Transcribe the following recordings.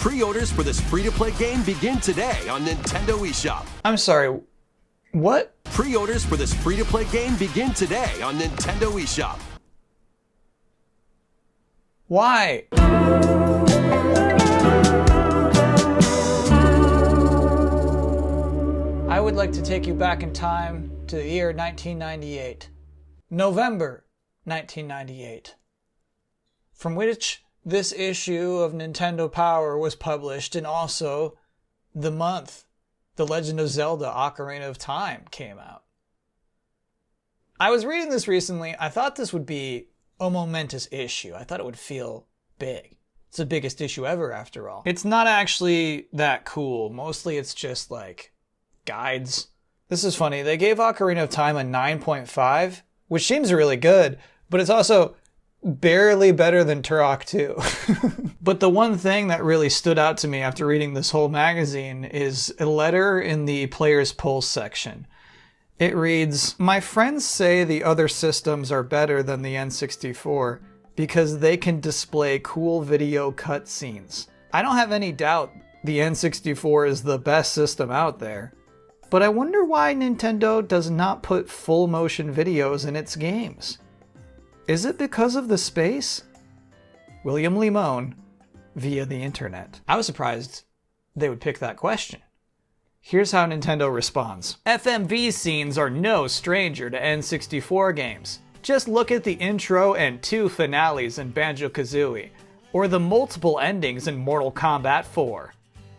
Pre-orders for this free-to-play game begin today on Nintendo eShop. I'm sorry, what? Pre-orders for this free-to-play game begin today on Nintendo eShop. Why? I would like to take you back in time to the year 1998. November 1998. From which this issue of Nintendo Power was published, and also the month The Legend of Zelda Ocarina of Time came out. I was reading this recently. I thought this would be a momentous issue. I thought it would feel big. It's the biggest issue ever, after all. It's not actually that cool. Mostly it's just like guides. This is funny. They gave Ocarina of Time a 9.5, which seems really good, but it's also barely better than Turok 2. But the one thing that really stood out to me after reading this whole magazine is a letter in the Player's Pulse section. It reads, "My friends say the other systems are better than the N64 because they can display cool video cutscenes. I don't have any doubt the N64 is the best system out there, but I wonder why Nintendo does not put full motion videos in its games. Is it because of the space? William Limon, via the internet." I was surprised they would pick that question. Here's how Nintendo responds. FMV scenes are no stranger to N64 games. Just look at the intro and 2 finales in Banjo-Kazooie, or the multiple endings in Mortal Kombat 4.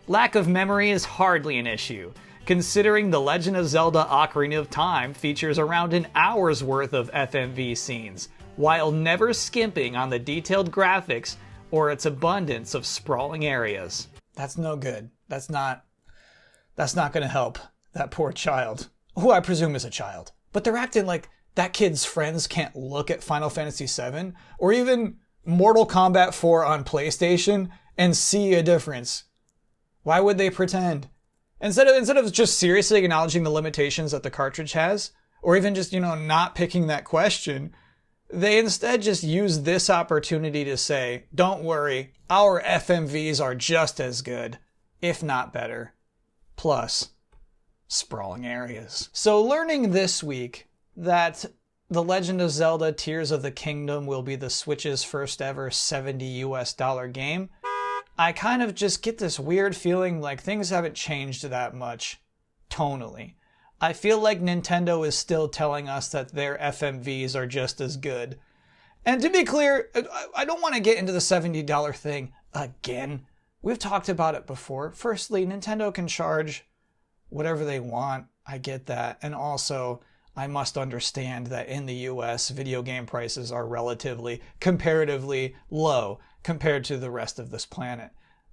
Lack of memory is hardly an issue, considering The Legend of Zelda Ocarina of Time features around an hour's worth of FMV scenes, while never skimping on the detailed graphics or its abundance of sprawling areas. That's no good. That's not gonna help that poor child, who I presume is a child. But they're acting like that kid's friends can't look at Final Fantasy VII or even Mortal Kombat 4 on PlayStation and see a difference. Why would they pretend? Instead of just seriously acknowledging the limitations that the cartridge has, or even just, not picking that question, they instead just use this opportunity to say, don't worry, our FMVs are just as good, if not better. Plus, sprawling areas. So learning this week that The Legend of Zelda Tears of the Kingdom will be the Switch's first ever $70 game, I kind of just get this weird feeling like things haven't changed that much tonally. I feel like Nintendo is still telling us that their FMVs are just as good. And to be clear, I don't want to get into the $70 thing again. We've talked about it before. Firstly, Nintendo can charge whatever they want. I get that. And also, I must understand that in the US, video game prices are comparatively low compared to the rest of this planet.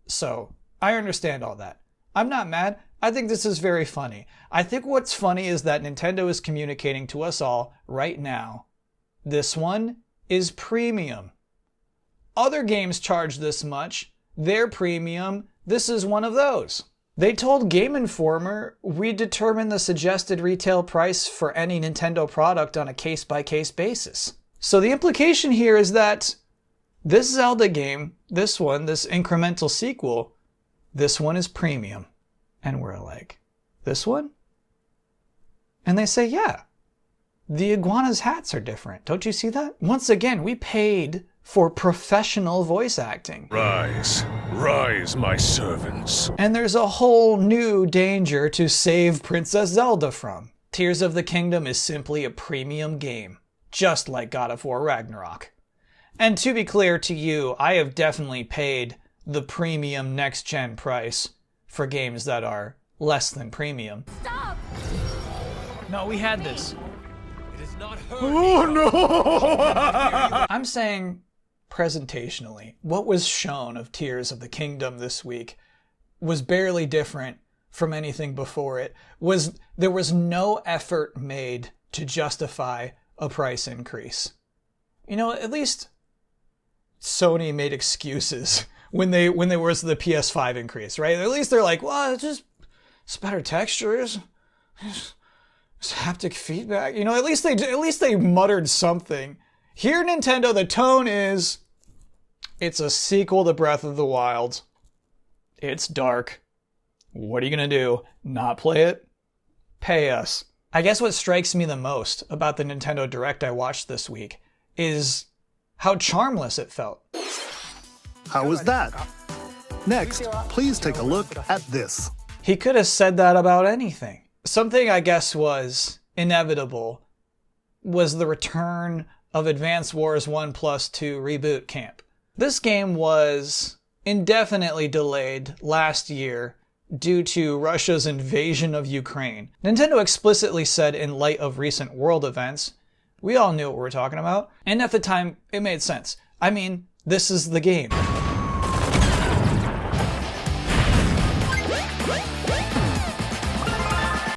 So, I understand all that. I'm not mad. I think this is very funny. I think what's funny is that Nintendo is communicating to us all right now. This one is premium. Other games charge this much. They're premium. This is one of those. They told Game Informer, we determine the suggested retail price for any Nintendo product on a case-by-case basis. So the implication here is that this Zelda game, this incremental sequel, this one is premium. And we're like, this one? And they say, yeah, the iguana's hats are different. Don't you see that? Once again, we paid for professional voice acting. Rise, rise, my servants. And there's a whole new danger to save Princess Zelda from. Tears of the Kingdom is simply a premium game, just like God of War Ragnarok. And to be clear to you, I have definitely paid the premium next-gen price for games that are less than premium. Stop! No, we had this. It is not her. Oh no! I'm saying presentationally, what was shown of Tears of the Kingdom this week was barely different from anything before it. There was no effort made to justify a price increase. At least Sony made excuses when there was the PS5 increase, right? At least they're like, well, it's better textures, it's haptic feedback. At least they muttered something. Here, Nintendo, the tone is, it's a sequel to Breath of the Wild. It's dark. What are you going to do? Not play it? Pay us. I guess what strikes me the most about the Nintendo Direct I watched this week is how charmless it felt. How was that? Next, please take a look at this. He could have said that about anything. Something I guess was inevitable was the return of Advance Wars 1+2 Reboot Camp. This game was indefinitely delayed last year due to Russia's invasion of Ukraine. Nintendo explicitly said in light of recent world events, we all knew what we were talking about, and at the time it made sense. I mean, this is the game.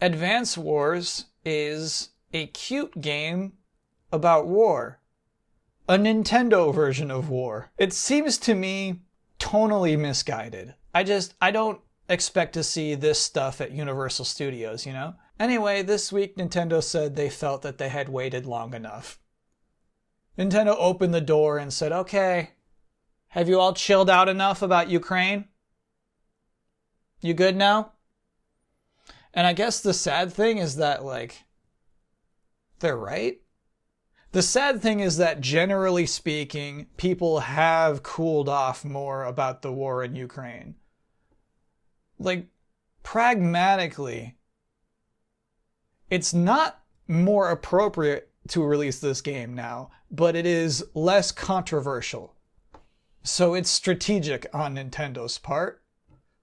Advance Wars is a cute game about war. A Nintendo version of war. It seems to me tonally misguided. I don't expect to see this stuff at Universal Studios, you know? Anyway, this week Nintendo said they felt that they had waited long enough. Nintendo opened the door and said, okay, have you all chilled out enough about Ukraine? You good now? And I guess the sad thing is that, like, they're right. The sad thing is that, generally speaking, people have cooled off more about the war in Ukraine. Like, pragmatically, it's not more appropriate to release this game now, but it is less controversial. So it's strategic on Nintendo's part.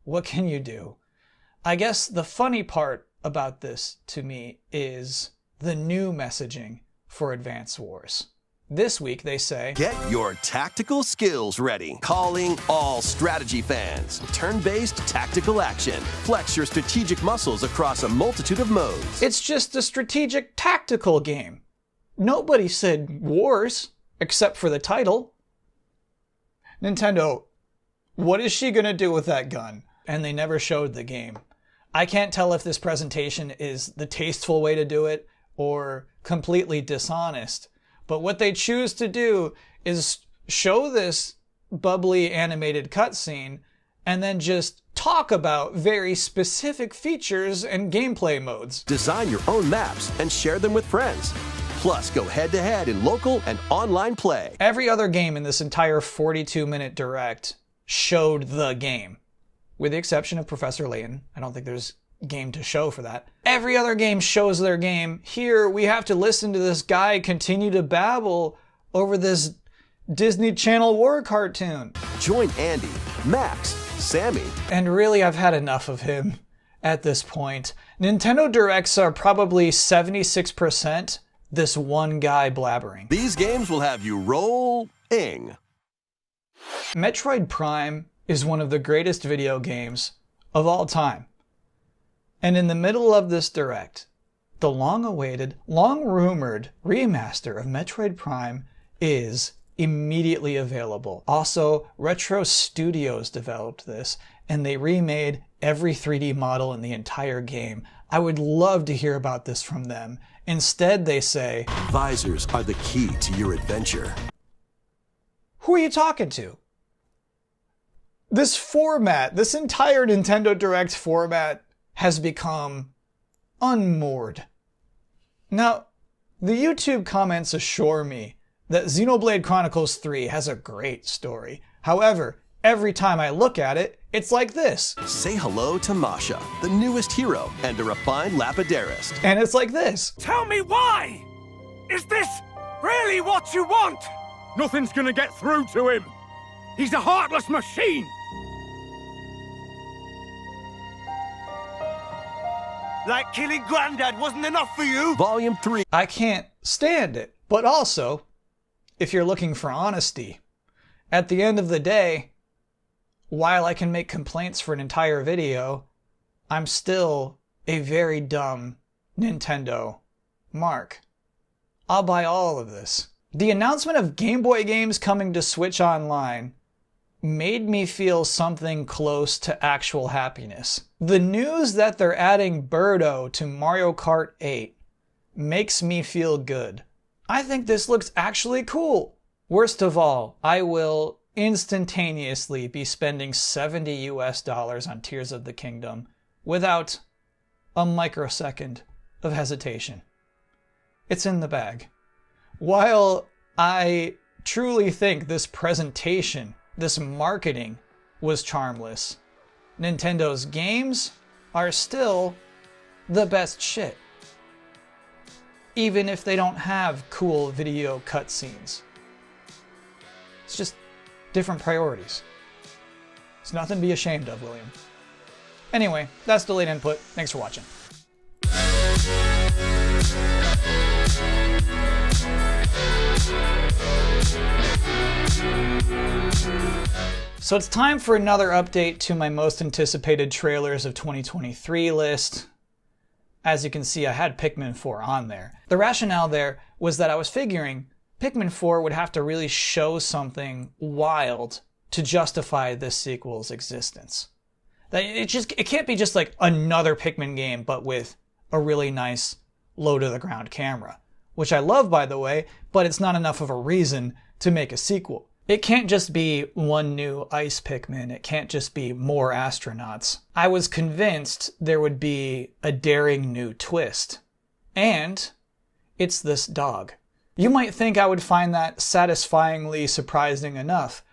What can you do? I guess the funny part about this to me is the new messaging for Advance Wars. This week they say, Get your tactical skills ready. Calling all strategy fans. Turn-based tactical action. Flex your strategic muscles across a multitude of modes. it's just a strategic tactical game. Nobody said wars, except for the title. Nintendo, what is she gonna do with that gun? And they never showed the game. I can't tell if this presentation is the tasteful way to do it or completely dishonest. But what they choose to do is show this bubbly animated cutscene and then just talk about very specific features and gameplay modes. Design your own maps and share them with friends. Plus, go head-to-head in local and online play. Every other game in this entire 42-minute direct showed the game. With the exception of Professor Layton. I don't think there's game to show for that. Every other game shows their game. Here, we have to listen to this guy continue to babble over this Disney Channel war cartoon. Join Andy, Max, Sammy. And really, I've had enough of him at this point. Nintendo Directs are probably 76% this one guy blabbering. These games will have you rolling. Metroid Prime is one of the greatest video games of all time. And in the middle of this direct, the long-awaited, long-rumored remaster of Metroid Prime is immediately available. Also, Retro Studios developed this, and they remade every 3D model in the entire game. I would love to hear about this from them. Instead, they say, Visors are the key to your adventure. who are you talking to? This format, this entire Nintendo Direct format has become unmoored. Now, the YouTube comments assure me that Xenoblade Chronicles 3 has a great story. However, every time I look at it, it's like this. Say hello to Masha, the newest hero and a refined lapidarist. And it's like this. Tell me why! Is this really what you want? Nothing's gonna get through to him. He's a heartless machine. Like killing Granddad wasn't enough for you? Volume 3. I can't stand it. But also, if you're looking for honesty, at the end of the day, while I can make complaints for an entire video, I'm still a very dumb Nintendo mark. I'll buy all of this. The announcement of Game Boy games coming to Switch Online made me feel something close to actual happiness. The news that they're adding Birdo to Mario Kart 8 makes me feel good. I think this looks actually cool. Worst of all, I will instantaneously be spending $70 US on Tears of the Kingdom without a microsecond of hesitation. It's in the bag. While I truly think this presentation, this marketing was charmless, Nintendo's games are still the best shit. Even if they don't have cool video cutscenes. It's just different priorities. It's nothing to be ashamed of, William. Anyway, that's Delayed Input. Thanks for watching. So it's time for another update to my most anticipated trailers of 2023 list. As you can see, I had Pikmin 4 on there. The rationale there was that I was figuring Pikmin 4 would have to really show something wild to justify this sequel's existence. That it can't be just like another Pikmin game, but with a really nice low-to-the-ground camera. Which I love, by the way, but it's not enough of a reason to make a sequel. It can't just be one new ice Pikmin. It can't just be more astronauts. I was convinced there would be a daring new twist. And it's this dog. You might think I would find that satisfyingly surprising enough.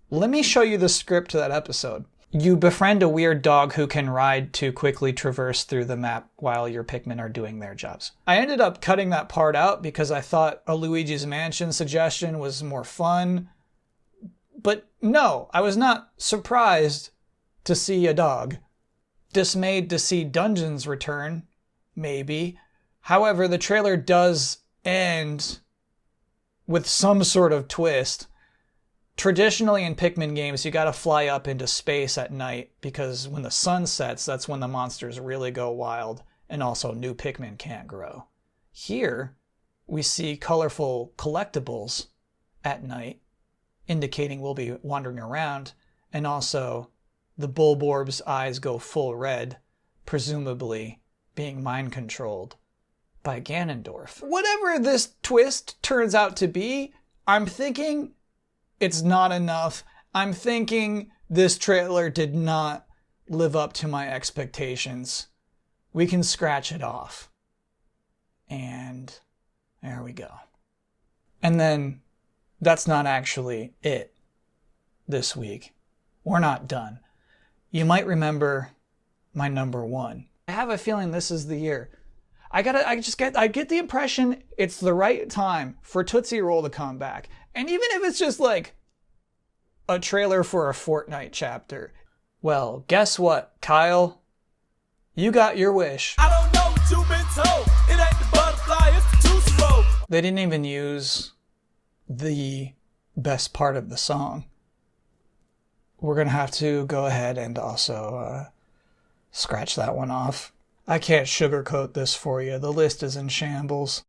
Let me show you the script to that episode. You befriend a weird dog who can ride to quickly traverse through the map while your Pikmin are doing their jobs. I ended up cutting that part out because I thought a Luigi's Mansion suggestion was more fun. But no, I was not surprised to see a dog. Dismayed to see Dungeons return, maybe. However, the trailer does end with some sort of twist. Traditionally in Pikmin games, you gotta fly up into space at night because when the sun sets, that's when the monsters really go wild and also new Pikmin can't grow. Here, we see colorful collectibles at night, indicating we'll be wandering around, and also the Bulborb's eyes go full red, presumably being mind-controlled by Ganondorf. Whatever this twist turns out to be, I'm thinking it's not enough. I'm thinking this trailer did not live up to my expectations. We can scratch it off. And there we go. And then that's not actually it this week. We're not done. You might remember my number one. I have a feeling this is the year. I get the impression it's the right time for Tootsie Roll to come back. And even if it's just like a trailer for a Fortnite chapter. Well, guess what, Kyle? You got your wish. I don't know what you've been told. It ain't the butterfly, it's the Tootsie Roll. They didn't even use the best part of the song. We're gonna have to go ahead and also scratch that one off. I can't sugarcoat this for you. The list is in shambles.